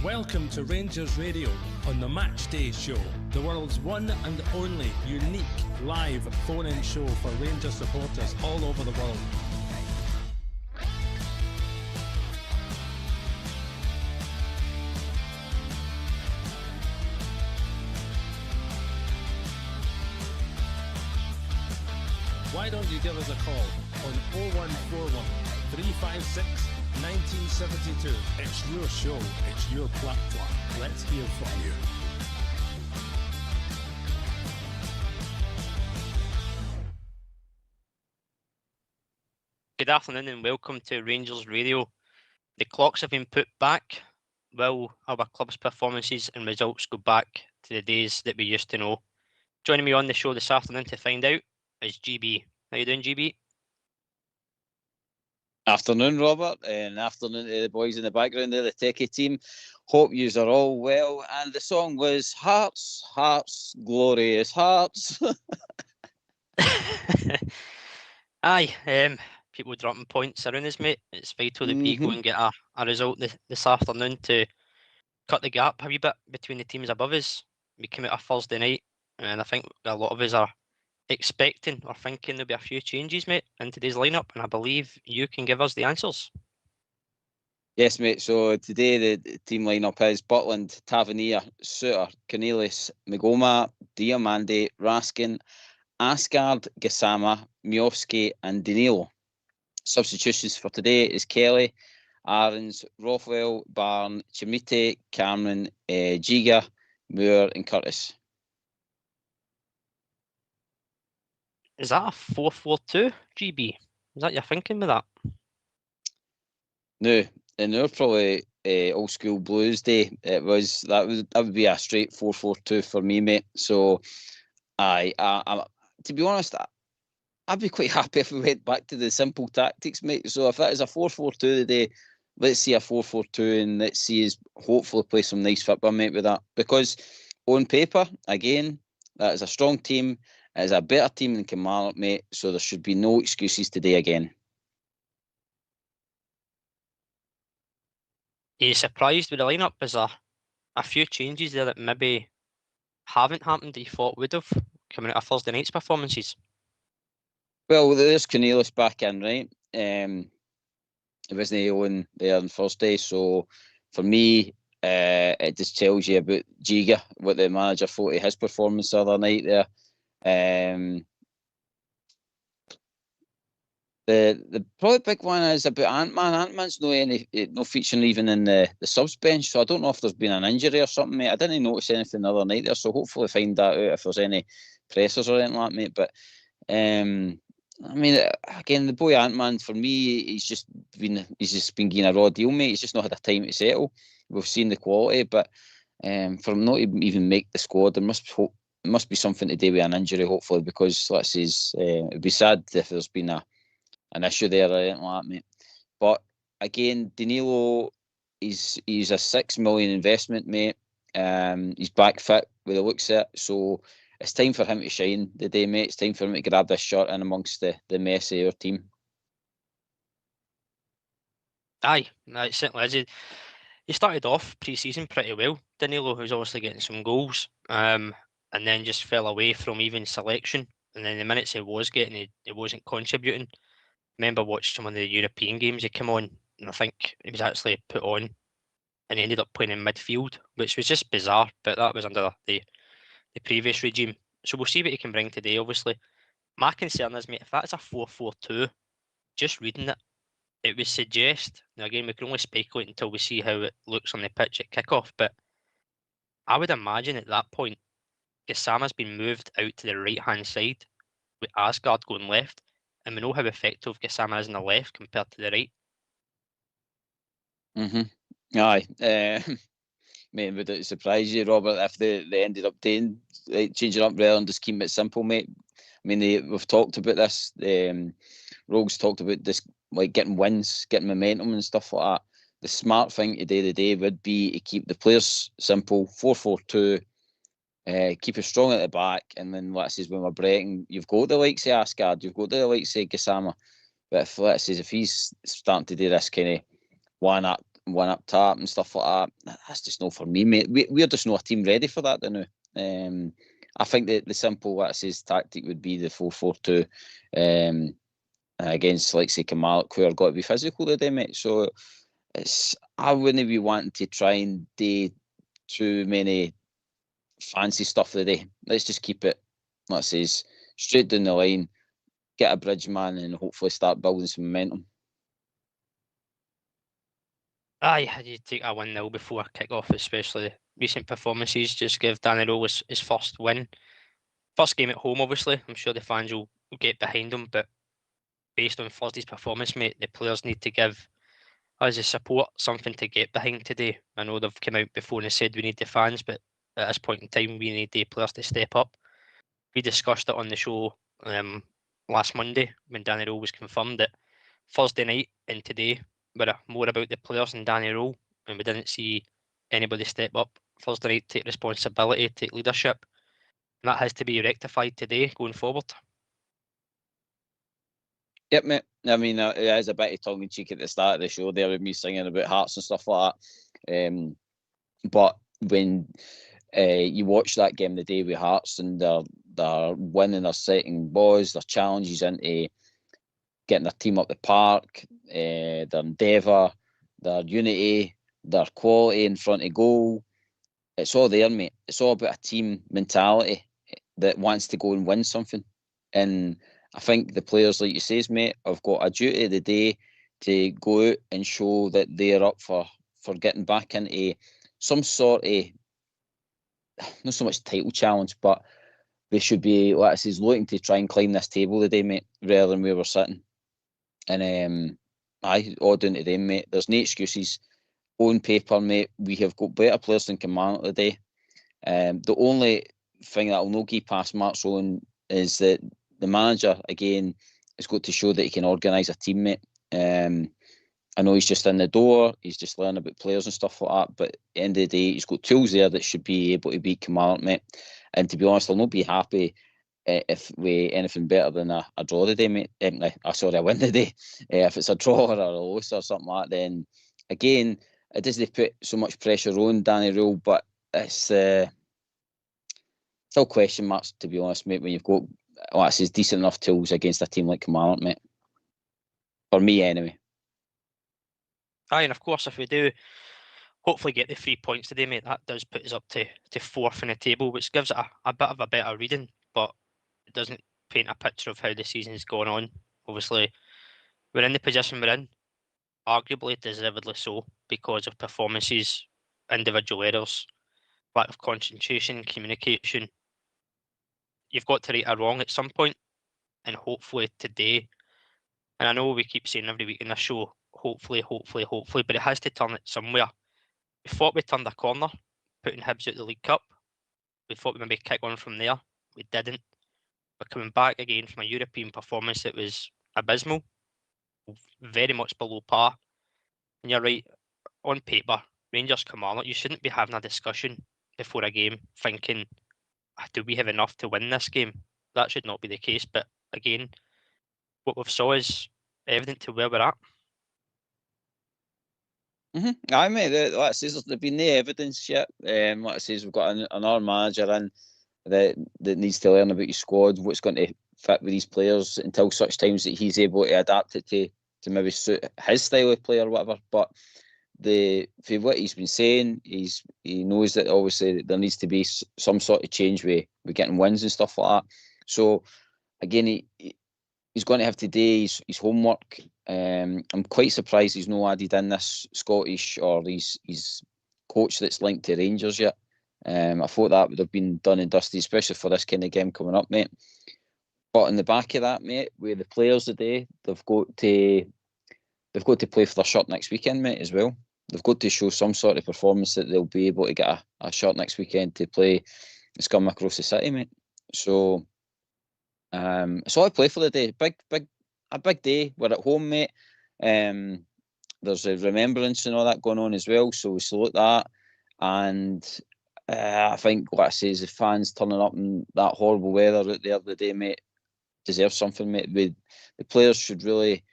Welcome to Rangers Radio on the Matchday show, the world's one and only unique live phone-in show for Rangers supporters all over the world. Why don't you give us a call on 0141 356 1972. It's your show, it's your platform. Let's hear from you. Good afternoon and welcome to Rangers Radio. The clocks have been put back. Will our club's performances and results go back to the days that we used to know? Joining me on the show this afternoon to find out is GB. How you doing, GB? Afternoon, Robert, and afternoon to the boys in the background there, the techie team. Hope yous are all well. And the song was Hearts, Hearts, Glorious Hearts. Aye, people dropping points around us, mate. It's vital that we go and get a result this afternoon to cut the gap a wee bit between the teams above us. We came out a Thursday night, and I think a lot of us are expecting or thinking there'll be a few changes, mate, in today's lineup, and I believe you can give us the answers. Yes, mate. So today the team lineup is Butland, Tavernier, Suter, Cornelius, Magoma, Diamande, Raskin, Asgard, Gassama, Miovski, and Danilo. Substitutions for today is Kelly, Aarons, Rothwell, Barn, Chimite, Cameron, Giga, Moore, and Curtis. Is that a 4-4-2, GB? Is that your thinking with that? No, in our probably old school Blues day, that would be a straight 4-4-2 for me, mate. So, I to be honest, I'd be quite happy if we went back to the simple tactics, mate. So if that is a 4-4-2 today, let's see a 4-4-2 and let's see us hopefully play some nice football, mate, with that. Because on paper, again, that is a strong team. It is a better team than Kilmarnock, mate. So there should be no excuses today again. Are you surprised with the lineup? Is there a few changes there that maybe haven't happened that you thought would have coming out of Thursday night's performances? Well, there's Cornelius back in, right? It wasn't on there on Thursday, so for me, it just tells you about Giga, what the manager thought of his performance the other night there. The probably big one is about Ant-Man. Ant-Man's no featuring even in the subs bench, so I don't know if there's been an injury or something, mate. I didn't notice anything the other night there, so hopefully find that out if there's any pressers or anything like that, mate. But I mean, again, the boy Ant-Man, for me, he's just been getting a raw deal, mate. He's just not had a time to settle. We've seen the quality, but for him not to even make the squad, there must be something to do with an injury, hopefully, because let's say it'd be sad if there's been an issue there or anything like that, mate. But again, Danilo, he's a 6 million investment, mate. He's back fit with the looks of it, so it's time for him to shine today, mate. It's time for him to grab this shirt in amongst the mess of our team. Aye, it certainly is. He started off pre-season pretty well. Danilo, who's obviously getting some goals, and then just fell away from even selection. And then the minutes he was getting, he wasn't contributing. I remember watching some of the European games he came on, and I think he was actually put on, and he ended up playing in midfield, which was just bizarre, but that was under the previous regime. So we'll see what he can bring today, obviously. My concern is, mate, if that's a 4-4-2, just reading it, it would suggest, now again, we can only speculate until we see how it looks on the pitch at kickoff, but I would imagine at that point, Gassama's been moved out to the right-hand side, with Asgard going left, and we know how effective Gassama is on the left compared to the right. Aye. Mate, would it surprise you, Robert, if they ended up changing up rather than just keeping it simple, mate? I mean, we've talked about this. Rogues talked about this, like getting wins, getting momentum and stuff like that. The smart thing to do today would be to keep the players simple, 4-4-2, keep it strong at the back, and then let's say when we're breaking, you've got the likes of Asgard, you've got the likes of Gassama. But if he's starting to do this kind of one-up one up top and stuff like that. That's just not for me, mate. We're just not a team ready for that now. I think that the simple, what it says, tactic would be the 4-4-2 against, like, say, Kilmarnock, who are got to be physical today, mate. So I wouldn't be wanting to try and do too many fancy stuff today. Let's just keep it, like I says, straight down the line, get a bridge man, and hopefully start building some momentum. Aye, you take a 1-0 before kick-off, especially recent performances. Just give Danny Rowe his first win. First game at home, obviously. I'm sure the fans will get behind him, but based on Thursday's performance, mate, the players need to give us a support, something to get behind today. I know they've come out before and said we need the fans, but at this point in time, we need the players to step up. We discussed it on the show last Monday when Danny Rowe was confirmed that Thursday night and today were more about the players than Danny Rowe, and we didn't see anybody step up Thursday night, take responsibility, take leadership. And that has to be rectified today going forward. Yep, mate. I mean, it is a bit of tongue in cheek at the start of the show there with me singing about Hearts and stuff like that. But when you watch that game the day with Hearts and they're winning, they're setting balls, their challenges into getting their team up the park, their endeavour, their unity, their quality in front of goal. It's all there, mate. It's all about a team mentality that wants to go and win something. And I think the players, like you says, mate, have got a duty of the day to go out and show that they're up for getting back into some sort of, not so much title challenge, but they should be, like I says, looking to try and climb this table today, mate, rather than where we're sitting. And all down to them, mate. There's no excuses. On paper, mate, we have got better players than Kilmarnock today. The only thing that I'll not give past Mark Solon is that the manager, again, has got to show that he can organise a team, mate. I know he's just in the door, he's just learning about players and stuff like that, but at the end of the day, he's got tools there that should be able to beat Kilmarnock, mate. And to be honest, I'll not be happy if we anything better than a draw today, mate. Sorry, a win today. If it's a draw or a loss or something like that, then again, it doesn't put so much pressure on Danny Rule, but it's still question marks, to be honest, mate, when you've got, like I says, decent enough tools against a team like Kilmarnock, mate. For me, anyway. Aye, and of course, if we do hopefully get the 3 points today, mate, that does put us up to fourth in the table, which gives it a bit of a better reading, but it doesn't paint a picture of how the season's gone on. Obviously, we're in the position we're in, arguably deservedly so, because of performances, individual errors, lack of concentration, communication. You've got to right a wrong at some point, and hopefully today, and I know we keep saying every week in this show, hopefully, but it has to turn it somewhere. We thought we turned a corner, putting Hibs out the League Cup. We thought we maybe kick on from there. We didn't. We're coming back again from a European performance that was abysmal, very much below par. And you're right, on paper, Rangers Kilmarnock, you shouldn't be having a discussion before a game thinking, do we have enough to win this game? That should not be the case. But again, what we've saw is evident to where we're at. Aye, mate. Like I says, there's been no evidence yet. Like I says, we've got another manager in that needs to learn about his squad, what's going to fit with these players until such times that he's able to adapt it to maybe suit his style of play or whatever. But for what he's been saying, he knows that obviously there needs to be some sort of change with getting wins and stuff like that. So again, he's going to have to do his homework. I'm quite surprised he's not added in this Scottish or his coach that's linked to Rangers yet. I thought that would have been done and dusted, especially for this kind of game coming up, mate. But in the back of that, mate, with the players today, they've got to play for their shirt next weekend, mate, as well. They've got to show some sort of performance that they'll be able to get a shirt next weekend to play the scum across the city, mate. So it's all I play for the day. A big day. We're at home, mate. There's a remembrance and all that going on as well, so we salute that. And I think, like I say, the fans turning up in that horrible weather out there the day, mate, deserve something, mate. The players should really,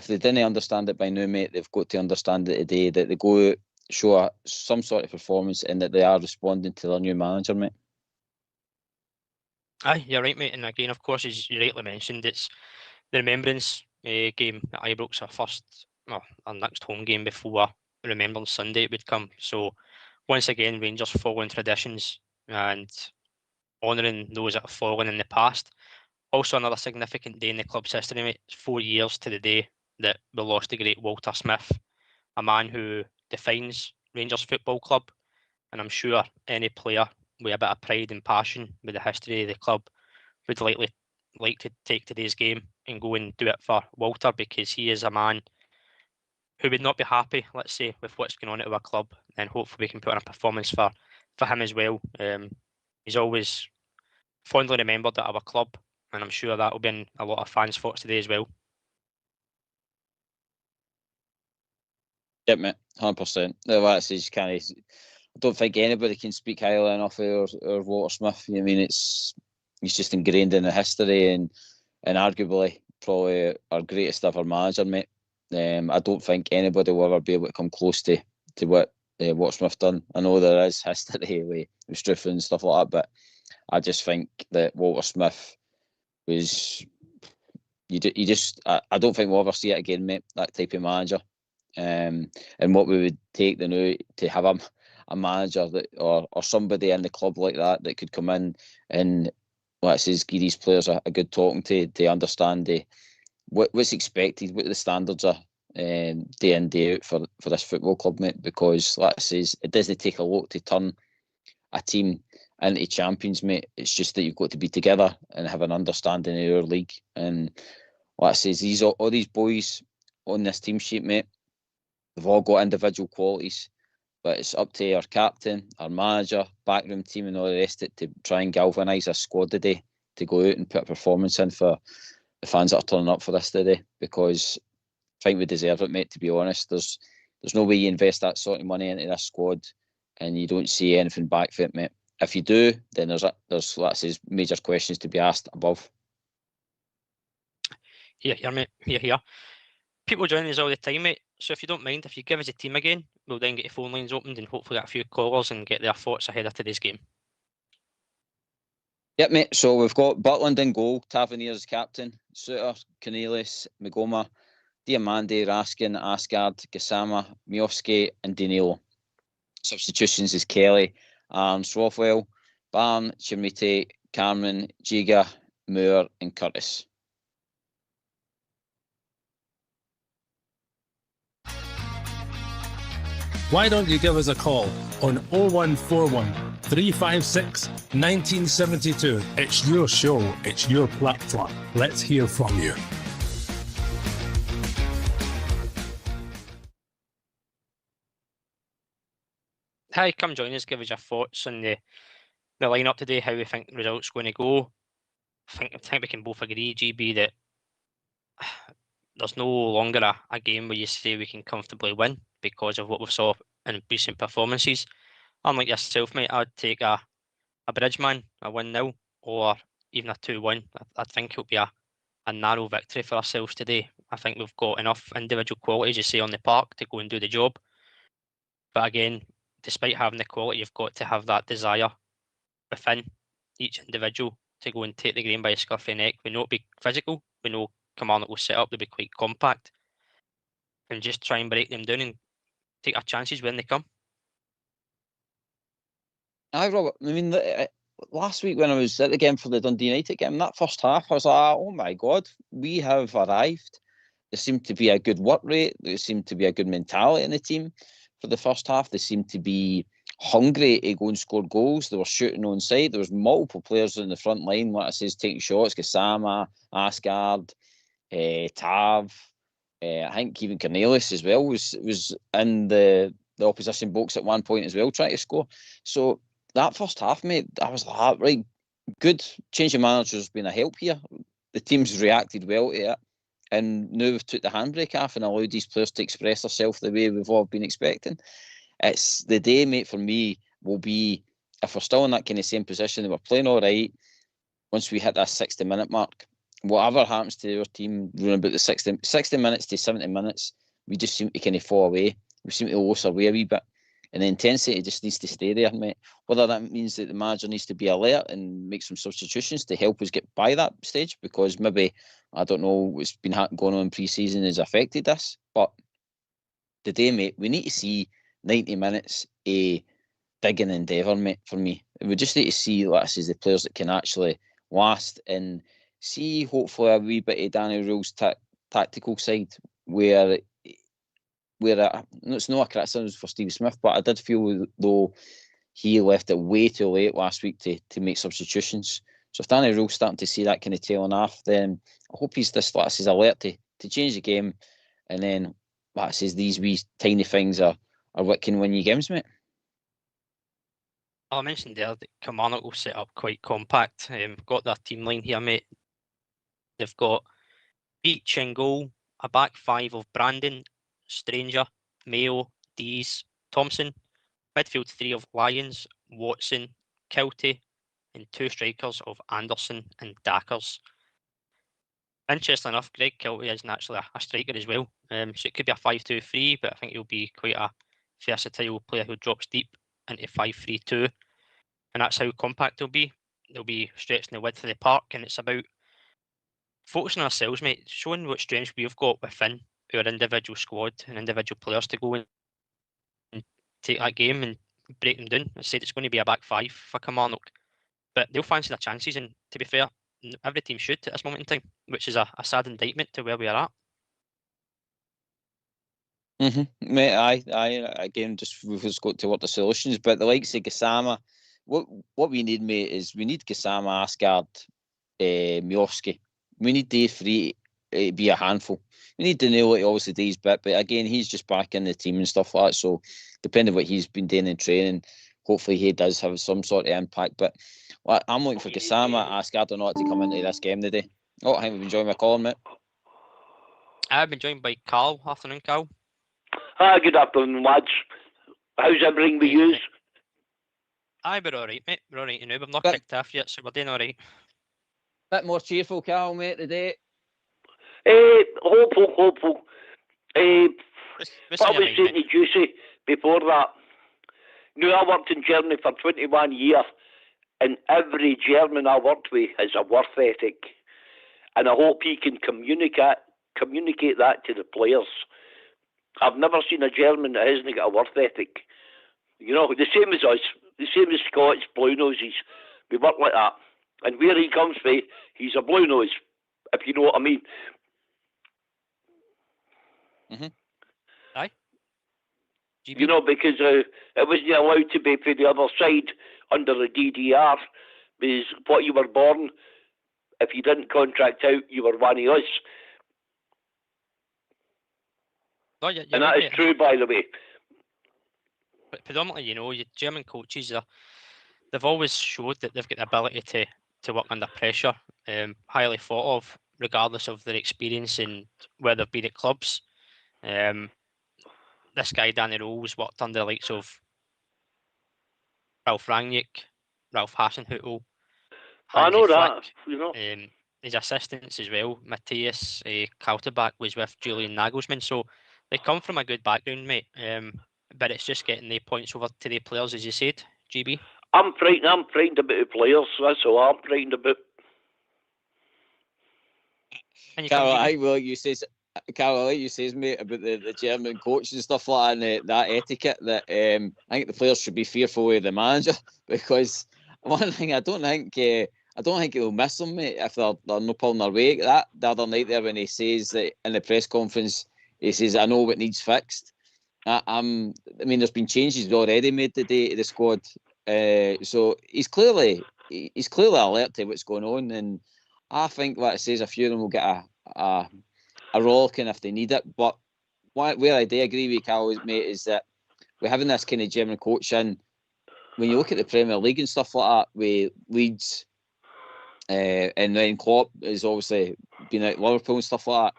if they didn't understand it by now, mate, they've got to understand it today, that they go out, show some sort of performance and that they are responding to their new manager, mate. Aye, you're right, mate. And again, of course, as you rightly mentioned, it's the Remembrance game at Ibrox, our next home game before Remembrance Sunday it would come. So once again, Rangers following traditions and honouring those that have fallen in the past. Also another significant day in the club's history, mate. It's 4 years to the day that we lost the great Walter Smith, a man who defines Rangers Football Club. And I'm sure any player with a bit of pride and passion with the history of the club would like to take today's game and go and do it for Walter, because he is a man who would not be happy, let's say, with what's going on at our club, and hopefully we can put on a performance for him as well. He's always fondly remembered at our club, and I'm sure that will be in a lot of fans' thoughts today as well. Yep, mate, 100%. I don't think anybody can speak highly enough of Walter Smith. I mean, he's just ingrained in the history and arguably probably our greatest ever manager, mate. I don't think anybody will ever be able to come close to what Walter Smith done. I know there is history with Struff and stuff like that, but I just think that Walter Smith was. I don't think we'll ever see it again, mate. That type of manager, and what we would take the now to have a manager that or somebody in the club like that could come in and, let's say, give these players a good talking to understand what's expected, what the standards are day in, day out for this football club, mate. Because, let's say, it doesn't take a lot to turn a team into champions, mate. It's just that you've got to be together and have an understanding of your league. And, let's say, all these boys on this team sheet, mate, they've all got individual qualities. But it's up to our captain, our manager, backroom team and all the rest of it to try and galvanise a squad today to go out and put a performance in for the fans that are turning up for this today. Because I think we deserve it, mate, to be honest. There's no way you invest that sort of money into this squad and you don't see anything back for it, mate. If you do, then there's let's say, major questions to be asked above. Here, mate. Here. People joining us all the time, mate. So if you don't mind, if you give us a team again, we'll then get the phone lines opened and hopefully get a few callers and get their thoughts ahead of today's game. Yep, mate. So we've got Butland in goal, Tavernier captain, Suter, Cornelius, Magoma, Diamande, Raskin, Asgard, Gassama, Miofsky and Danilo. Substitutions is Kelly, Arns, Rothwell, Barn, Chimite, Cameron, Giga, Moore and Curtis. Why don't you give us a call on 0141 356 1972? It's your show, it's your platform. Let's hear from you. Hi, come join us, give us your thoughts on the lineup today, how we think the result's going to go. I think we can both agree, GB, that there's no longer a game where you say we can comfortably win because of what we saw in recent performances. Unlike yourself, mate, I'd take a Bridgeman, a 1-0, or even a 2-1. I think it'll be a narrow victory for ourselves today. I think we've got enough individual qualities, you say, on the park to go and do the job. But again, despite having the quality, you've got to have that desire within each individual to go and take the game by a scruff of the neck. We know it'll be physical. We know Kilmarnock will set up, they'll be quite compact. And just try and break them down and take our chances when they come. Aye, Robert. I mean, last week when I was at the game for the Dundee United game, that first half, I was like, oh my God, we have arrived. There seemed to be a good work rate. There seemed to be a good mentality in the team for the first half. They seemed to be hungry to go and score goals. They were shooting on side. There was multiple players in the front line, like I says, taking shots. Gassama, Asgard, Tav. I think even Cornelius as well was in the opposition box at one point as well, trying to score. So that first half, mate, I was like, right, good. Change of manager's been a help here. The team's reacted well to it. And now we've took the handbrake off and allowed these players to express themselves the way we've all been expecting. It's the day, mate, for me, will be, if we're still in that kind of same position, that we're playing all right, once we hit that 60-minute mark, whatever happens to our team around about the 60 minutes to 70 minutes, we just seem to kind of fall away. We seem to lose our way a wee bit. And the intensity just needs to stay there, mate. Whether that means that the manager needs to be alert and make some substitutions to help us get by that stage, because maybe, I don't know, what's been going on in pre-season has affected us. But today, mate, we need to see 90 minutes a digging endeavour, mate, for me. We just need to see, like I say, the players that can actually last and see, hopefully, a wee bit of Danny Rulle's tactical side where it's not a criticism for Steve Smith, but I did feel though he left it way too late last week to make substitutions. So if Danny Rulle's starting to see that kind of tailing off, then I hope he's this, like I says, alert to change the game. And then, like I says, these wee tiny things are what can win you games, mate. I mentioned there that Kilmarnock will set up quite compact. Got their team line here, mate. They've got Beach in goal, a back five of Brandon, Stranger, Mayo, Dees, Thompson, midfield three of Lyons, Watson, Kilty, and two strikers of Anderson and Dackers. Interestingly enough, Greg Kilty is naturally a striker as well. So it could be a 5-2-3, but I think he'll be quite a versatile player who drops deep into 5-3-2. And that's how compact they'll be. They'll be stretching the width of the park, and it's about focusing on ourselves, mate, showing what strengths we've got within our individual squad and individual players to go and take that game and break them down. I said it's going to be a back five for Kilmarnock, but they'll fancy their chances, and to be fair, every team should at this moment in time, which is a sad indictment to where we are at. Mate, I again, we've just got to work the solutions, but the likes of Gassama, what we need, mate, is we need Gassama, Asgard, Miovski. We need these three to be a handful. We need Danilo to obviously do his bit, but again, he's just back in the team and stuff like that. So, depending on what he's been doing in training, hopefully he does have some sort of impact. But I'm looking for Gassama, Asgard, or not to come into this game today. Oh, I think we've enjoyed my call, mate. I've been joined by Carl. Afternoon, Carl. Hi, good afternoon, lads. How's everything with you? Aye, we're all right, mate. We're all right now. We've not kicked off yet, so we're doing all right. Bit more cheerful, Carl, mate, today. Hopeful. What's I was saying to Juicy before that, I worked in Germany for 21 years, and every German I worked with has a work ethic, and I hope he can communicate that to the players. I've never seen a German that hasn't got a work ethic. The same as us, the same as Scots, Blue Noses. We work like that. And where he comes from, he's a Blue Nose, if you know what I mean. Aye. GB. Because it wasn't allowed to be for the other side under the DDR, because what you were born, if you didn't contract out, you were one of us. Oh, yeah, and that is true, by the way. But predominantly, your German coaches they've always showed that they've got the ability to work under pressure, highly thought of, regardless of their experience and where they've been at clubs. This guy, Danny Rose, worked under the likes of Ralph Rangnick, Ralph Hasenhüttl. I know that. His assistants as well, Matthias Kaltenbach, was with Julian Nagelsmann. So they come from a good background, mate. But it's just getting the points over to the players, as you said, GB. I'm frightened about the players. That's all I'm frightened about. Carol, I will. You says, mate, about the German coach and stuff like that, and that etiquette. That I think the players should be fearful of the manager, because one thing I don't think he'll miss them, mate, if they're not pulling their weight. That the other night there, when he says that in the press conference, he says, "I know what needs fixed." I mean, there's been changes already made today to the squad, so he's clearly alert to what's going on, and I think, like I says, a few of them will get a rollicking if they need it. But where I do agree with Cal, mate, is that we're having this kind of German coach in. When you look at the Premier League and stuff like that, with Leeds, and then Klopp has obviously been at Liverpool and stuff like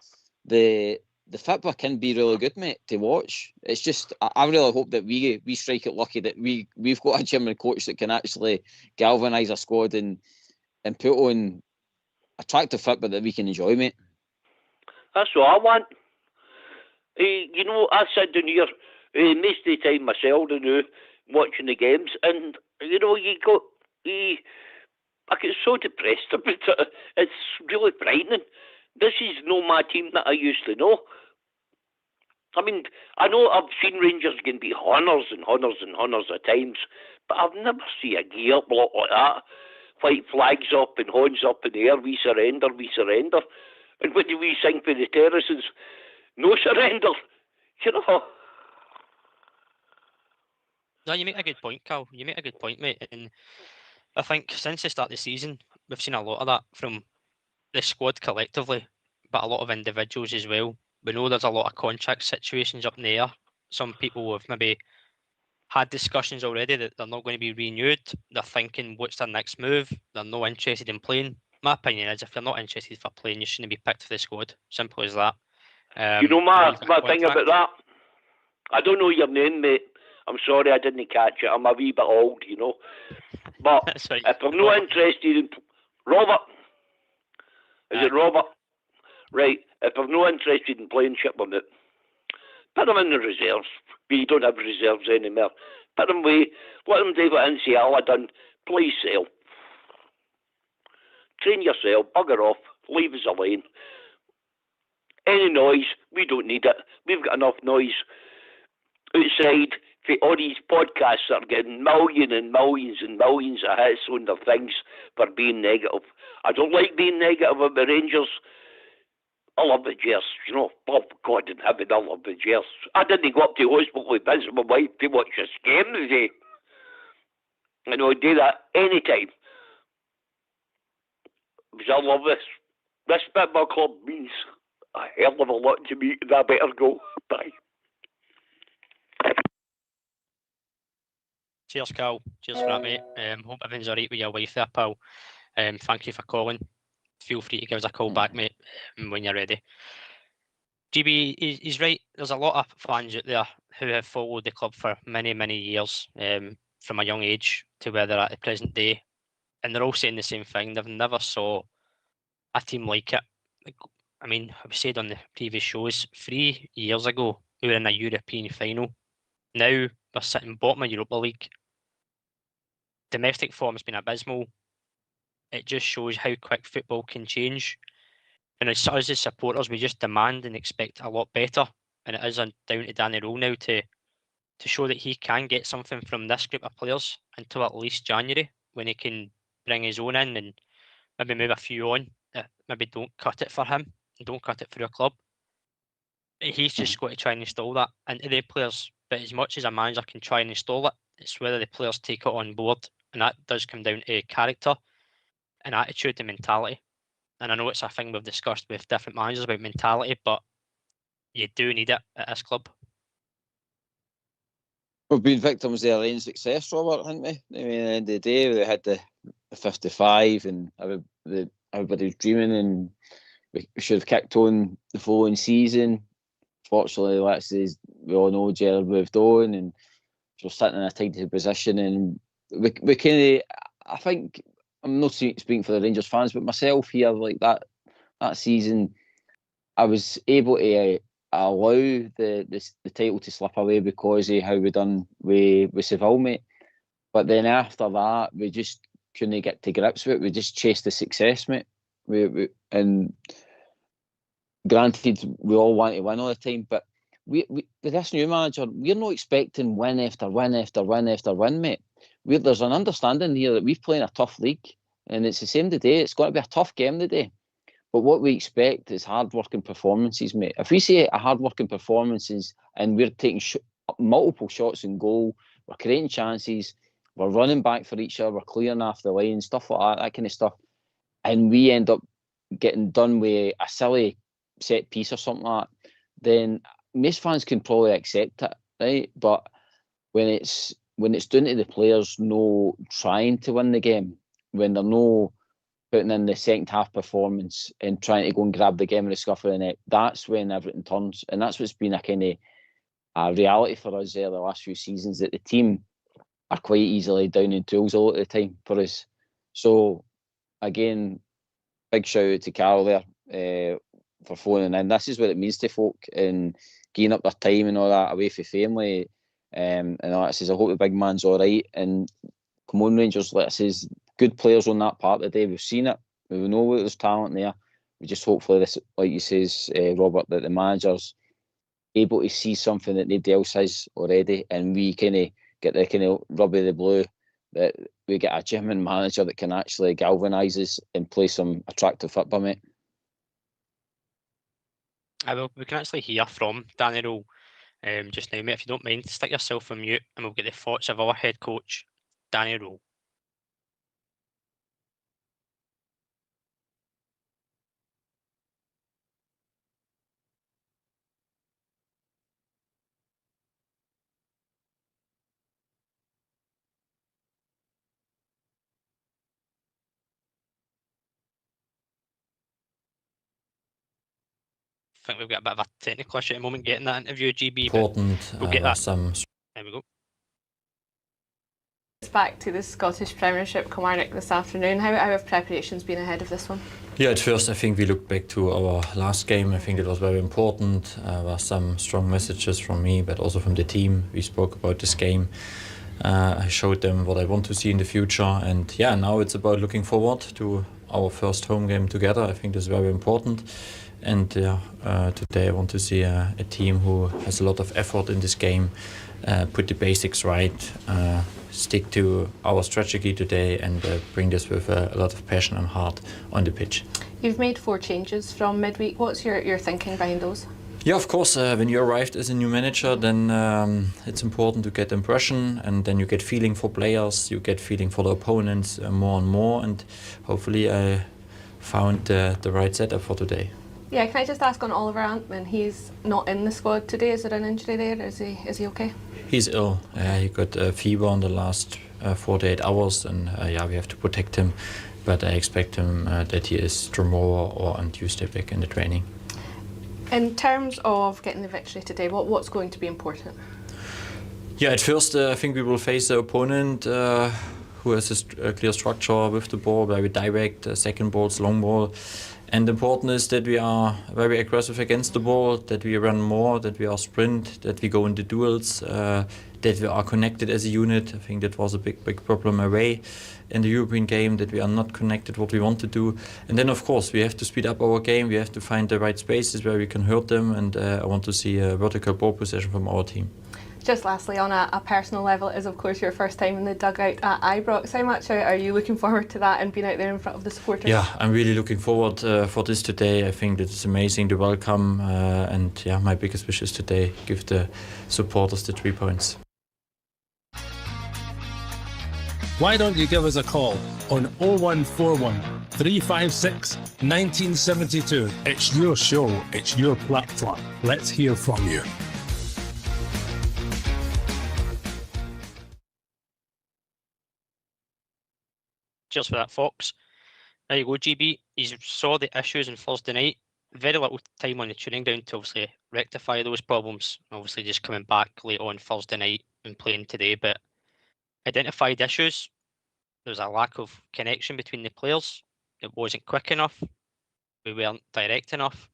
that, the football can be really good, mate, to watch. It's just, I really hope that we strike it lucky that we've got a German coach that can actually galvanise our squad and put on attractive football that we can enjoy, mate. That's what I want. You know, I sit down here most of the time myself, watching the games, and you know, I get so depressed about it. It's really frightening. This is no my team that I used to know. I mean, I know I've seen Rangers can be hundreds and hundreds and hundreds of times, but I've never seen a gear block like that. White flags up and horns up in the air, we surrender, we surrender. And when do we sing for the terraces? No surrender. You know. No, you make a good point, Carl. You make a good point, mate. And I think since the start of the season, we've seen a lot of that from the squad collectively, but a lot of individuals as well. We know there's a lot of contract situations up in the air. Some people have maybe had discussions already that they're not going to be renewed. They're thinking, what's their next move? They're not interested in playing. My opinion is, if you're not interested for playing, you shouldn't be picked for the squad. Simple as that. You know my thing about that? I don't know your name, mate. I'm sorry I didn't catch it. I'm a wee bit old, you know. But right. If I'm not interested in... Robert? Is it Robert? Right. If I'm not interested in playing ship on it, put them in the reserves. We don't have reserves anymore. Put them away. Let them do what NCL done. Play sell. Train yourself. Bugger off. Leave us alone. Any noise, we don't need it. We've got enough noise outside for all these podcasts that are getting millions and millions and millions of hits on their things for being negative. I don't like being negative about the Rangers. I love the Jers, you know. Oh, God in heaven, I love the Jers. I didn't go up to the hospital to visit my wife to watch this game today. And I would do that any time. Because I love this. This bit of my club means a hell of a lot to me, and I better go. Bye. Cheers, Carl. Cheers for that, mate. Hope everything's alright with your wife there, pal. Thank you for calling. Feel free to give us a call back, mate, when you're ready. GB, he's right. There's a lot of fans out there who have followed the club for many, many years, from a young age to where they're at the present day. And they're all saying the same thing. They've never saw a team like it. I mean, I've said on the previous shows, 3 years ago, we were in a European final. Now we're sitting bottom of Europa League. Domestic form has been abysmal. It just shows how quick football can change. And as us as supporters, we just demand and expect a lot better. And it is down to Danny Rowe now to show that he can get something from this group of players until at least January, when he can bring his own in and maybe move a few on that maybe don't cut it for him, don't cut it for your club. He's just got to try and install that into the players. But as much as a manager can try and install it, it's whether the players take it on board. And that does come down to character and attitude and mentality. And I know it's a thing we've discussed with different managers about mentality, but you do need it at this club. We've been victims of our own success, Robert, haven't we? I mean, at the end of the day, we had the 55 and everybody was dreaming, and we should have kicked on the following season. Fortunately, we all know Gerard moved on, and we're sitting in a tidy position, and we kind of, I think, I'm not speaking for the Rangers fans, but myself here, like that season, I was able to allow the title to slip away because of how we done with Seville, mate. But then after that, we just couldn't get to grips with it. We just chased the success, mate. And granted, we all want to win all the time, but we with this new manager, we're not expecting win after win after win after win, mate. There's an understanding here that we've played a tough league, and it's the same today. It's going to be a tough game today. But what we expect is hard-working performances, mate. If we say a hard-working performances and we're taking multiple shots in goal, we're creating chances, we're running back for each other, we're clearing off the line, stuff like that kind of stuff, and we end up getting done with a silly set piece or something like that, then most fans can probably accept it, right? But when it's down to the players no trying to win the game, when they're no putting in the second half performance and trying to go and grab the game in the scuff of the net, that's when everything turns. And that's what's been a kind of a reality for us there the last few seasons, that the team are quite easily down in tools a lot of the time for us. So again, big shout out to Carol there for phoning in. This is what it means to folk and giving up their time and all that away from family. And I says, I hope the big man's all right. And come on, Rangers, let's says good players on that part today. We've seen it. We know there's talent there. We just hopefully this, like you says, Robert, that the manager's able to see something that nobody else has already, and we kind of get the kind of rub of the blue that we get a German manager that can actually galvanise us and play some attractive football, mate. We can actually hear from Daniel just now, mate. If you don't mind, stick yourself on mute and we'll get the thoughts of our head coach, Daniel. I think we've got a bit of a technical issue at the moment getting that interview, GB. Important. We'll get that. There we go. Back to the Scottish Premiership, Kilmarnock this afternoon. How have preparations been ahead of this one? Yeah, at first I think we looked back to our last game. I think it was very important. There were some strong messages from me, but also from the team. We spoke about this game. I showed them what I want to see in the future. And yeah, now it's about looking forward to our first home game together. I think this is very important. And today I want to see a team who has a lot of effort in this game, put the basics right, stick to our strategy today, and bring this with a lot of passion and heart on the pitch. You've made 4 changes from midweek. What's your thinking behind those? Yeah, of course, when you arrived as a new manager, then it's important to get impression, and then you get feeling for players, you get feeling for the opponents more and more, and hopefully I found the right setup for today. Yeah, can I just ask on Oliver Antman? He's not in the squad today. Is there an injury there? Is he okay? He's ill. He got a fever in the last 48 hours, and we have to protect him. But I expect him that he is tomorrow or on Tuesday back in the training. In terms of getting the victory today, what's going to be important? Yeah, at first I think we will face the opponent who has a clear structure with the ball, very direct, second balls, long ball. And important is that we are very aggressive against the ball, that we run more, that we are sprint, that we go into duels, that we are connected as a unit. I think that was a big problem away in the European game, that we are not connected what we want to do. And then, of course, we have to speed up our game. We have to find the right spaces where we can hurt them. And I want to see a vertical ball possession from our team. Just lastly, on a personal level, it is of course your first time in the dugout at Ibrox. How much are you looking forward to that and being out there in front of the supporters? Yeah, I'm really looking forward for this today. I think that it's amazing, the welcome, and yeah, my biggest wish is today give the supporters the 3 points. Why don't you give us a call on 0141 356 1972? It's your show, it's your platform. Let's hear from you. Cheers for that, Fox. There you go, GB. You saw the issues on Thursday night. Very little time on the tuning ground to obviously rectify those problems. Obviously just coming back late on Thursday night and playing today, but identified issues. There was a lack of connection between the players. It wasn't quick enough. We weren't direct enough.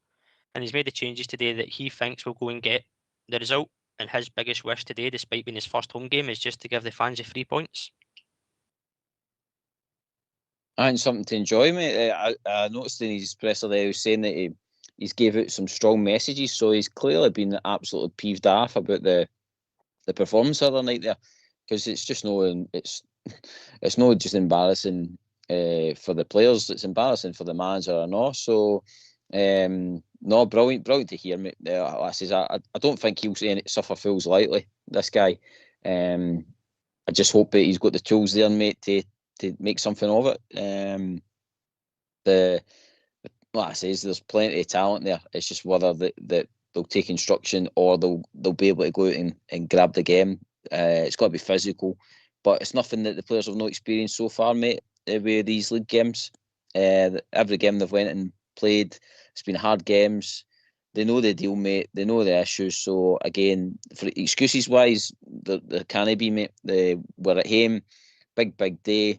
And he's made the changes today that he thinks will go and get the result. And his biggest wish today, despite being his first home game, is just to give the fans the 3 points. And something to enjoy, mate. I noticed in his presser there, he was saying that he's gave out some strong messages, so he's clearly been absolutely peeved off about the performance the other night there, because it's just it's not just embarrassing for the players, it's embarrassing for the manager and all. So no, brilliant to hear, mate. I don't think he'll suffer fools lightly, this guy. I just hope that he's got the tools there, mate, to make something of it. Like I say, there's plenty of talent there. It's just whether they'll take instruction or they'll be able to go out and grab the game. It's got to be physical, but it's nothing that the players have not experienced so far, mate. With these league games, every game they've went and played, it's been hard games. They know the deal, mate. They know the issues. So again, for excuses wise, there can be, mate. We're at home, big day.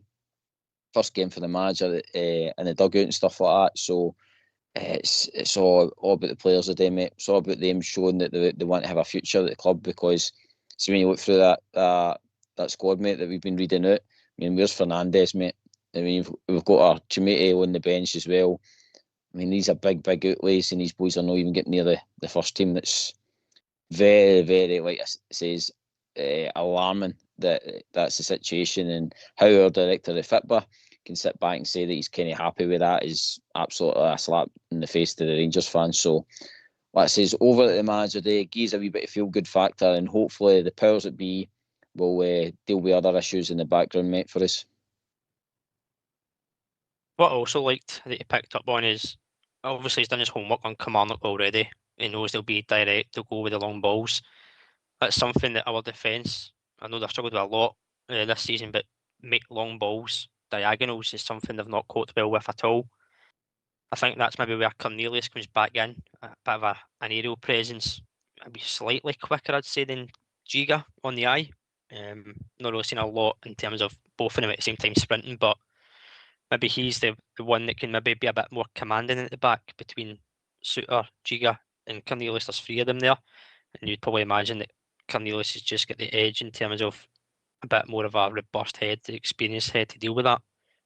first game for the manager in the dugout and stuff like that. So it's all about the players today, mate. It's all about them showing that they want to have a future at the club, because see, when you look through that squad, mate, that we've been reading out, I mean, where's Fernandes, mate? I mean, we've got our Chimete on the bench as well. I mean, these are big outlays, and these boys are not even getting near the first team. That's very, very, like I says, alarming that's the situation, and how our director of FITBA can sit back and say that he's kind of happy with that is absolutely a slap in the face to the Rangers fans. So, like I says, over at the manager day, gives a wee bit of feel-good factor, and hopefully the powers that be will deal with other issues in the background, mate, for us. What I also liked that he picked up on is, obviously he's done his homework on Kilmarnock already. He knows they'll be direct, they'll go with the long balls. That's something that our defence, I know they've struggled with a lot this season, but make long balls, diagonals, is something they've not coped well with at all. I think that's maybe where Cornelius comes back in, a bit of an aerial presence, maybe slightly quicker, I'd say, than Giga on the eye. Not really seen a lot in terms of both of them at the same time sprinting, but maybe he's the one that can maybe be a bit more commanding at the back between Suter, Giga, and Cornelius. There's three of them there, and you'd probably imagine that Cornelius has just got the edge in terms of a bit more of a robust head, the experienced head to deal with that.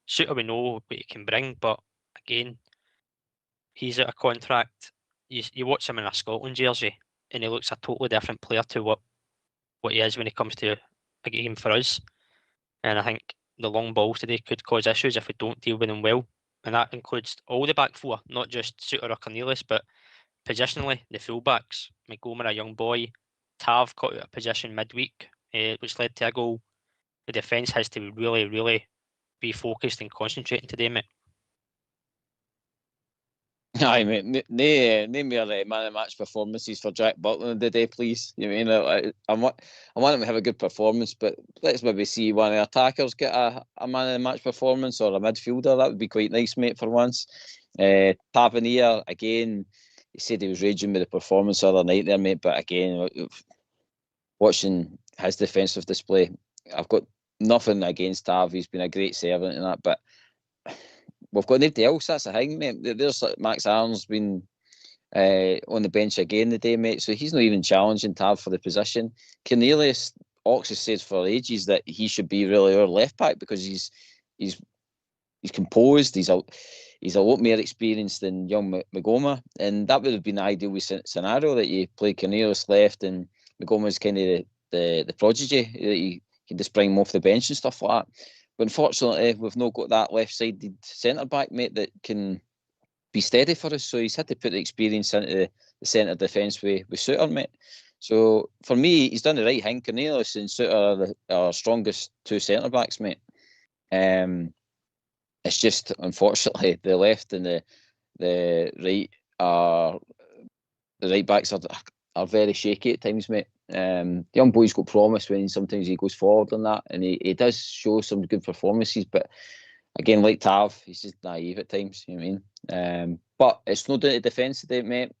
Suter, we know what he can bring, but again, he's out of contract. You watch him in a Scotland jersey, and he looks a totally different player to what he is when he comes to a game for us. And I think the long balls today could cause issues if we don't deal with them well. And that includes all the back four, not just Suter or Cornelius, but positionally, the fullbacks. McGomer, a young boy. Tav caught out of position midweek, which led to a goal. The defence has to really, really be focused and concentrating today, mate. Aye, mate. Name me a man of the match performances for Jack Butland today, please. You mean I want him to have a good performance, but let's maybe see one of the attackers get a man of the match performance, or a midfielder. That would be quite nice, mate, for once. Tavernier, again, he said he was raging with the performance the other night there, mate. But again, watching his defensive display, I've got nothing against Tav. He's been a great servant in that, but we've got nobody else. That's the thing, mate. There's Max Arnold's been on the bench again today, mate. So he's not even challenging Tav for the position. Cornelius, Ox has said for ages that he should be really our left back, because he's composed. He's a lot more experienced than young McGoma, and that would have been the ideal scenario, that you play Cornelius left and McGoma's kind of the prodigy, that you can just bring him off the bench and stuff like that. But unfortunately, we've not got that left-sided centre-back, mate, that can be steady for us. So he's had to put the experience into the centre defence with Suter, mate. So for me, he's done the right thing. Cornelius and Suter are our strongest two centre-backs, mate. It's just, unfortunately, the left and the right are... The right-backs are very shaky at times, mate. The young boy's got promise when sometimes he goes forward on that, and he does show some good performances, but again, like Tav, he's just naive at times, you know what I mean? But it's not down to defence today, mate.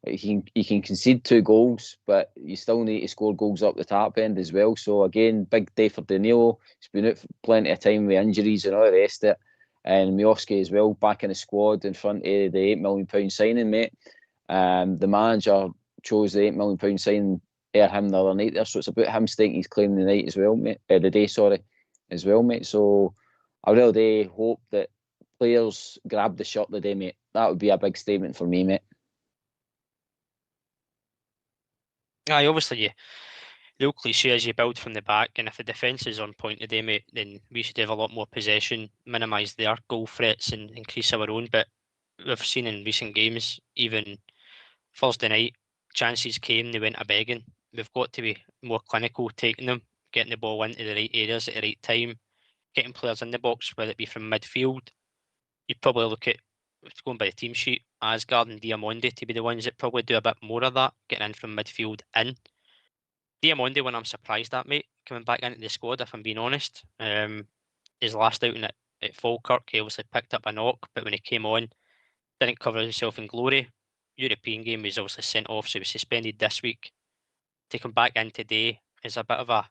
He can concede 2 goals, but you still need to score goals up the top end as well. So again, big day for Danilo. He's been out for plenty of time with injuries and all the rest of it. And Miovski as well, back in the squad in front of the £8 million signing, mate. The manager chose the £8 million signing him the other night there, so it's about him staking his claim the night as well, mate. The day, sorry, as well, mate. So I really hope that players grab the shirt the day, mate. That would be a big statement for me, mate. Aye, obviously, the old cliche is you build from the back, and if the defence is on point today, mate, then we should have a lot more possession, minimise their goal threats and increase our own. But we've seen in recent games, even Thursday night, chances came, they went a begging. We've got to be more clinical, taking them, getting the ball into the right areas at the right time, getting players in the box, whether it be from midfield. You'd probably look at, going by the team sheet, Asgard and Diamondi to be the ones that probably do a bit more of that, getting in from midfield in. Diamondi, when I'm surprised at, mate, coming back into the squad, if I'm being honest. His last outing at Falkirk, he obviously picked up a knock, but when he came on, didn't cover himself in glory. European game was obviously sent off, so he was suspended this week. To come back in today is a bit of a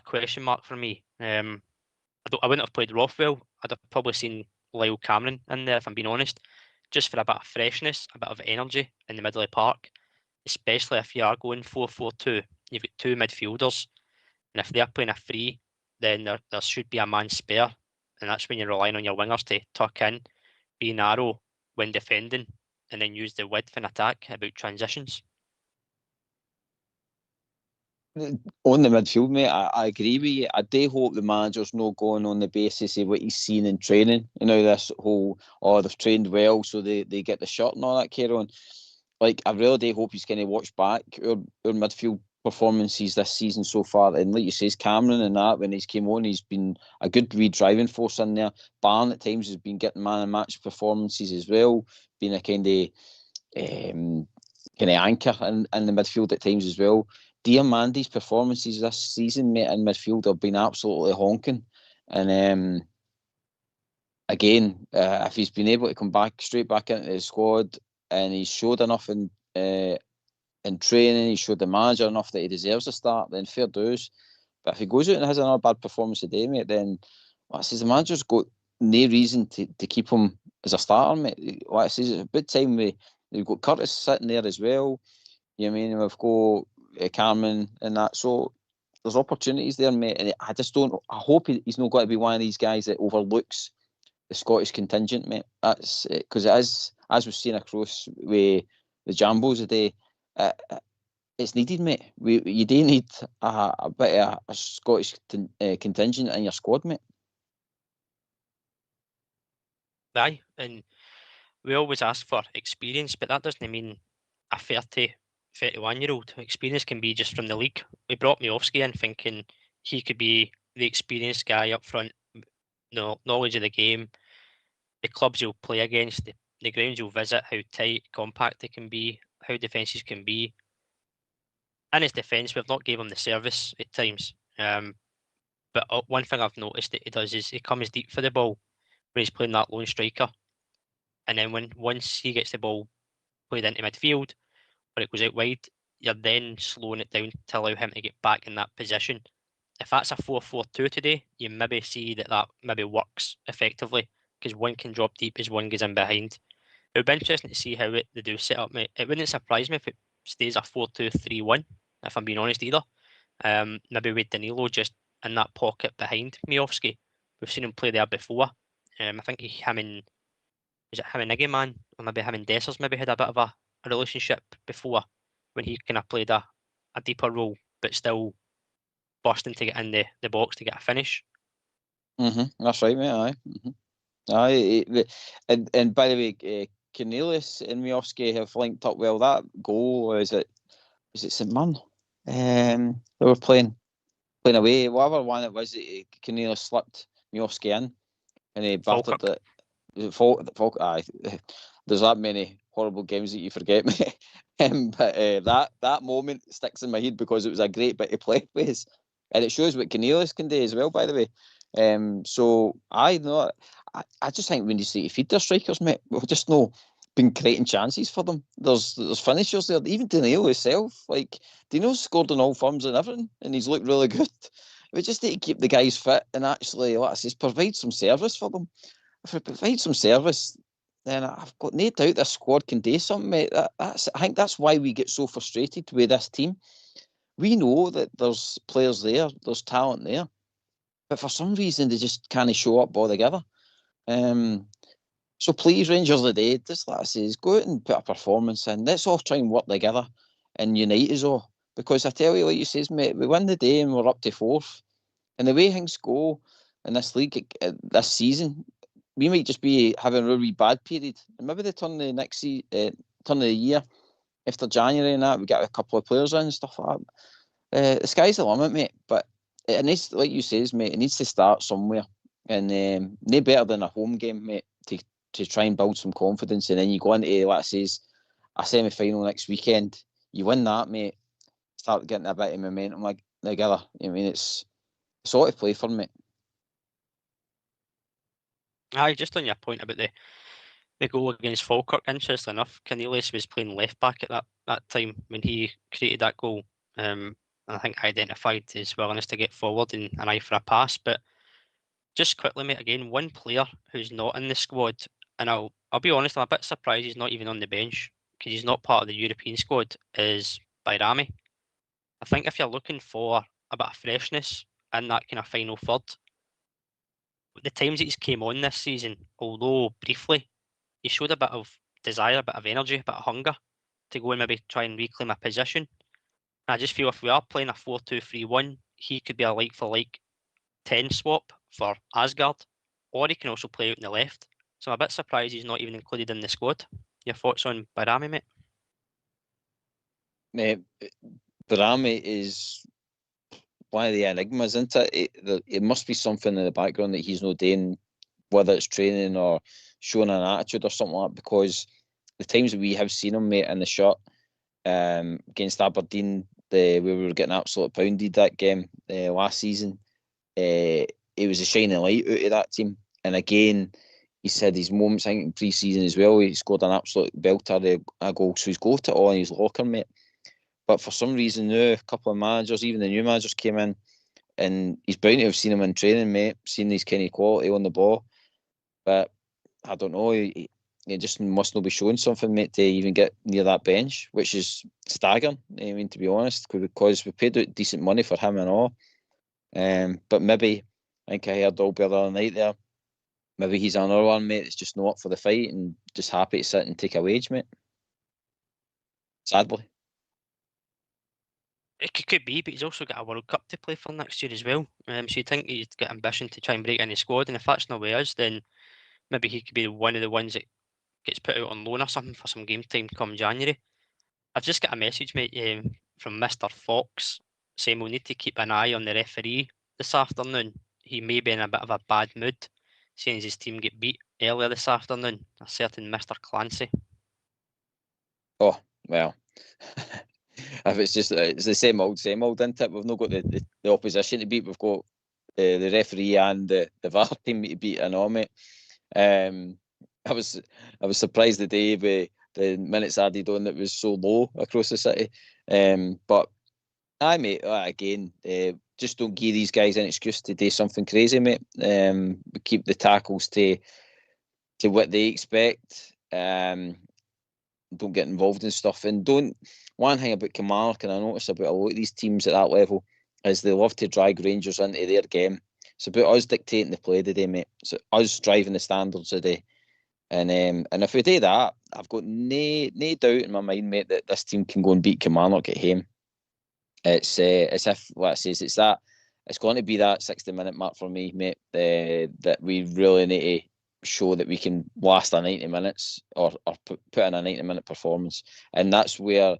question mark for me. I I wouldn't have played Rothwell. I'd have probably seen Lyle Cameron in there, if I'm being honest, just for a bit of freshness, a bit of energy in the middle of the park, especially if you are going 4-4-2. You've got two midfielders, and if they're playing a free, then there should be a man spare, and that's when you're relying on your wingers to tuck in, be narrow when defending, and then use the width in attack about transitions. On the midfield, mate, I agree with you. I do hope the manager's not going on the basis of what he's seen in training. You know, this whole, they've trained well, so they get the shirt and all that carry on. Like, I really do hope he's going to watch back our midfield performances this season so far. And like you say, Cameron and that, when he's came on, he's been a good wee driving force in there. Barn at times has been getting man and match performances as well, being a kind of anchor in the midfield at times as well. Diamandi's performances this season, mate, in midfield have been absolutely honking. And again, if he's been able to come straight back into the squad, and he's showed enough in training, he showed the manager enough that he deserves a start, then fair dues. But if he goes out and has another bad performance today, mate, then the manager's got no reason to keep him as a starter, mate. Like I says, it's a bit time we've got Curtis sitting there as well. You know what I mean? We've got Cameron and that, so there's opportunities there, mate. And I hope he's not got to be one of these guys that overlooks the Scottish contingent, mate. That's because it is, as we've seen across with the Jambos today, it's needed, mate. You do need a bit of a Scottish contingent in your squad, mate. Aye, and we always ask for experience, but that doesn't mean a 31-year-old. Experience can be just from the league. We brought Miofsky in thinking he could be the experienced guy up front, knowledge of the game, the clubs he'll play against, the grounds he'll visit, how tight, compact they can be, how defences can be. In his defence, we've not given him the service at times. But one thing I've noticed that he does is he comes deep for the ball when he's playing that lone striker. And then once he gets the ball played into midfield, or it goes out wide, you're then slowing it down to allow him to get back in that position. If that's a 4-4-2 today, you maybe see that maybe works effectively, because one can drop deep as one goes in behind. It would be interesting to see how they do set up, mate. It wouldn't surprise me if it stays a 4-2-3-1, if I'm being honest either. Maybe with Danilo just in that pocket behind Miofsky. We've seen him play there before. I think him and Iggy Man, or maybe him and Dessers maybe had a bit of a relationship before, when he kind of played a deeper role, but still busting to get in the box to get a finish. That's right, mate. Aye. Aye. And by the way, Cornelius and Miofsky have linked up well. That goal, was it St Mirren? They were playing away. Whatever one it was, Cornelius slipped Miofsky in, and he battered it. Aye. There's that many horrible games that you forget, mate. But that moment sticks in my head because it was a great bit of play with, and it shows what Cornelius can do as well, by the way. So I just think we need to feed their strikers, mate. We've just been creating chances for them. There's finishers there. Even Danilo himself, like Dino's scored on all firms and everything, and he's looked really good. We just need to keep the guys fit and actually, like I say, provide some service for them. If we provide some service, then I've got no doubt this squad can do something, mate. I think that's why we get so frustrated with this team. We know that there's players there, there's talent there, but for some reason they just can't show up altogether. So please, Rangers of the Day, just like I say, go out and put a performance in. Let's all try and work together and unite us all. Because I tell you, like you says, mate, we win the day and we're up to 4th. And the way things go in this league this season, we might just be having a really bad period. And maybe the turn of the year, after January and that, we get a couple of players in and stuff like that. The sky's the limit, mate. But it needs, like you says, mate, it needs to start somewhere. And no better than a home game, mate, to try and build some confidence. And then you go into, like I says, a semi-final next weekend. You win that, mate, start getting a bit of momentum like together. I mean, it's all to play for, mate. Aye, just on your point about the goal against Falkirk, interesting enough, Cornelius was playing left back at that time when he created that goal. I think identified his willingness to get forward and an eye for a pass, but just quickly, mate, again, one player who's not in the squad, and I'll be honest, I'm a bit surprised he's not even on the bench because he's not part of the European squad, is Bayrami. I think if you're looking for a bit of freshness in that kind of final third, the times that he's came on this season, although briefly, he showed a bit of desire, a bit of energy, a bit of hunger to go and maybe try and reclaim a position. And I just feel if we are playing a 4-2-3-1, he could be a like-for-like 10 swap for Asgard, or he can also play out in the left. So I'm a bit surprised he's not even included in the squad. Your thoughts on Bayrami, mate? Mate, Bayrami is one of the enigmas, isn't it? It must be something in the background that he's not doing, whether it's training or showing an attitude or something like that, because the times that we have seen him, mate, in the shirt against Aberdeen, where we were getting absolutely pounded that game last season, it was a shining light out of that team. And again, he's had his moments, I think, in pre-season as well. He scored an absolute belter, a goal, so he's got it all in his locker, mate. But for some reason now, a couple of managers, even the new managers, came in, and he's bound to have seen him in training, mate, seen his kind of quality on the ball. But I don't know, he just must not be showing something, mate, to even get near that bench, which is staggering, I mean, to be honest, because we paid out decent money for him and all. But maybe, I think I heard Albert the other night there, maybe he's another one, mate, that's just not up for the fight and just happy to sit and take a wage, mate. Sadly. It could be, but he's also got a World Cup to play for next year as well. So you'd think he'd got ambition to try and break in the squad, and if that's not where he is, then maybe he could be one of the ones that gets put out on loan or something for some game time come January. I've just got a message, mate, from Mr. Fox saying we'll need to keep an eye on the referee this afternoon. He may be in a bit of a bad mood, seeing as his team get beat earlier this afternoon. A certain Mr. Clancy. Oh, well. If it's the same old, isn't it? We've not got the opposition to beat. We've got the referee and the VAR team to beat and all, mate. I was surprised the day with the minutes added on that was so low across the city. But mate, again, just don't give these guys an excuse to do something crazy, mate. We keep the tackles to what they expect. Don't get involved in stuff, and don't. One thing about Kilmarnock, and I notice about a lot of these teams at that level, is they love to drag Rangers into their game. It's about us dictating the play today, mate. It's us driving the standards today. And if we do that, I've got no doubt in my mind, mate, that this team can go and beat Kilmarnock at home. It's as if, let's say, it's going to be that 60-minute mark for me, mate, that we really need to show that we can last a 90 minutes or put in a 90-minute performance. And that's where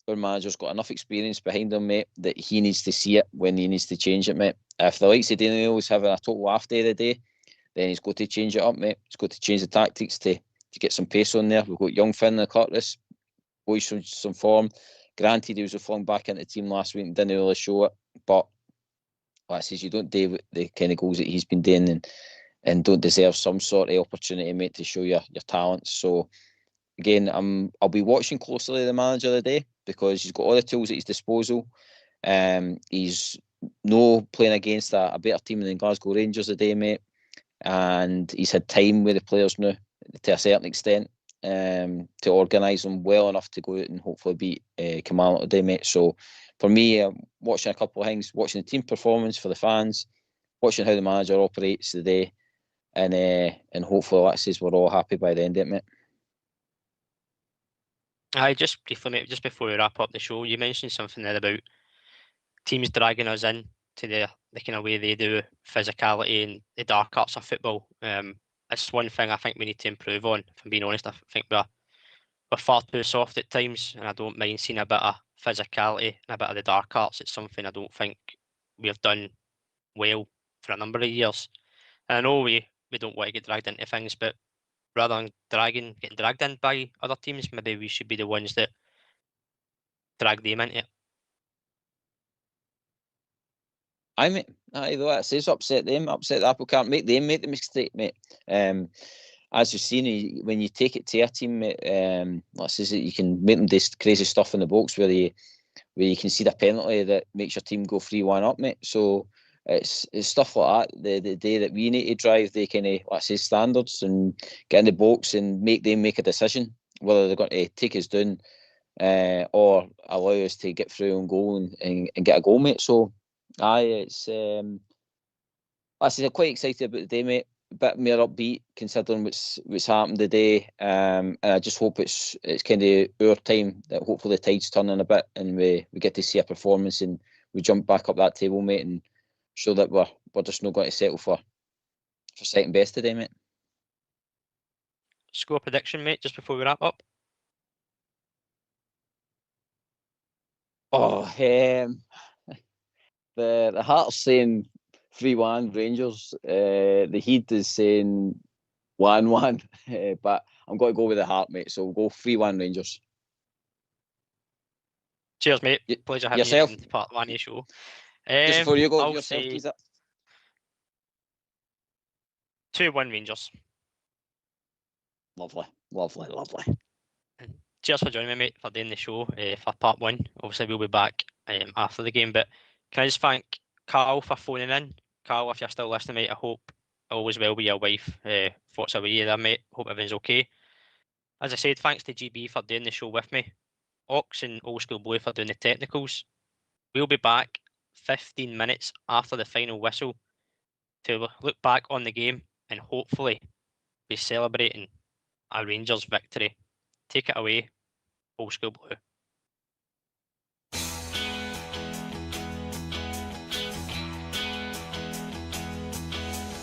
our manager's got enough experience behind him, mate, that he needs to see it when he needs to change it, mate. If the likes of Daniel is having a total off day of the day, then he's got to change it up, mate. He's got to change the tactics to get some pace on there. We've got young Finlay Curtis, boys from some form. Granted, he was flung back into the team last week and didn't really show it, but like I says, you don't do the kind of goals that he's been doing and don't deserve some sort of opportunity, mate, to show your talents. So again, I'll be watching closely the manager of the day, because he's got all the tools at his disposal. He's no playing against a better team than Glasgow Rangers today, mate, and he's had time with the players now to a certain extent to organise them well enough to go out and hopefully beat Kilmarnock today, mate. So for me, watching a couple of things, watching the team performance for the fans, watching how the manager operates today, and hopefully, like I says, we're all happy by the end of it, mate. Just briefly, mate, just before we wrap up the show, you mentioned something there about teams dragging us in to the kind of way they do physicality and the dark arts of football. It's one thing I think we need to improve on. If I'm being honest, I think we're far too soft at times, and I don't mind seeing a bit of physicality and a bit of the dark arts. It's something I don't think we have done well for a number of years. And I know we don't want to get dragged into things, but rather than getting dragged in by other teams, maybe we should be the ones that drag them into it. Mate. Though that says upset the apple cart, make them make the mistake, mate. As you've seen, when you take it to a team, mate, let's say that you can make them do crazy stuff in the box where you can see the penalty that makes your team go 3-1 up, mate. So it's stuff like that. The day that we need to drive the kind of, let's say, standards and get in the box and make them make a decision whether they're going to take us down or allow us to get through and goal and get a goal, mate. So, it's I say I'm quite excited about the day, mate. A bit more upbeat considering what's happened today, and I just hope it's kind of our time that hopefully the tide's turning a bit and we get to see a performance and we jump back up that table, mate, and show that we're just not going to settle for second best today, mate. Score prediction, mate, just before we wrap up. Oh, the heart's saying 3-1 Rangers. The heat is saying 1-1, but I'm going to go with the heart, mate. So we'll go 3-1 Rangers. Cheers, mate. Pleasure having yourself. you in part one of the show. Just before you go, I'll yourself, say please. 2-1 Rangers. Lovely. Cheers for joining me, mate, for doing the show for part one. Obviously, we'll be back after the game, but can I just thank Carl for phoning in? Carl, if you're still listening, mate, I hope all is well with your wife. Thoughts away there, mate. Hope everything's okay. As I said, thanks to GB for doing the show with me. Ox and Old School Blue for doing the technicals. We'll be back 15 minutes after the final whistle to look back on the game and hopefully be celebrating a Rangers victory. Take it away, Old School Blue.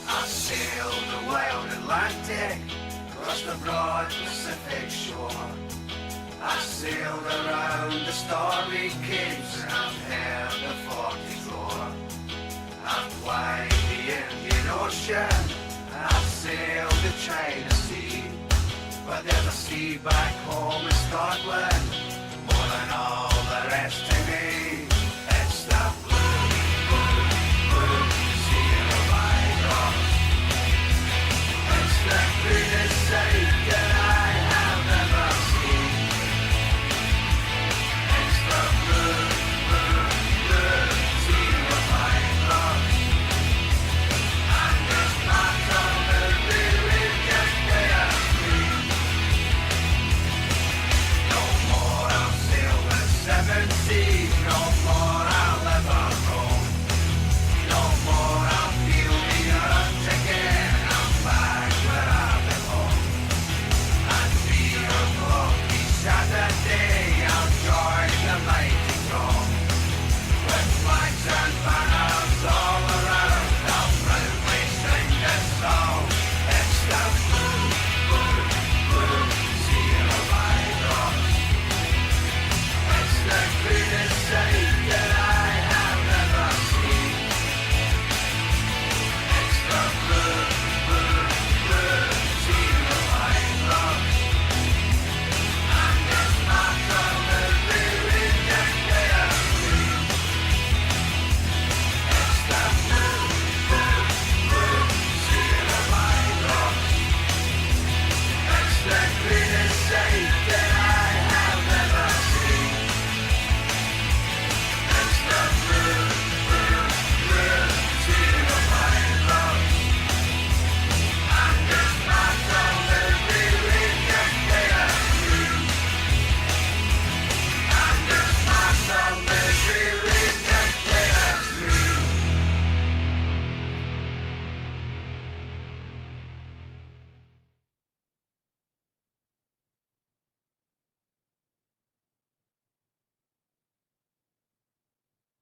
I sailed the wild Atlantic, across the broad Pacific shore. I sailed around the stormy capes, and I've heard the 40s roar. I've climbed the Indian Ocean, and I've sailed the China Sea. But there's a sea back home in Scotland, more than all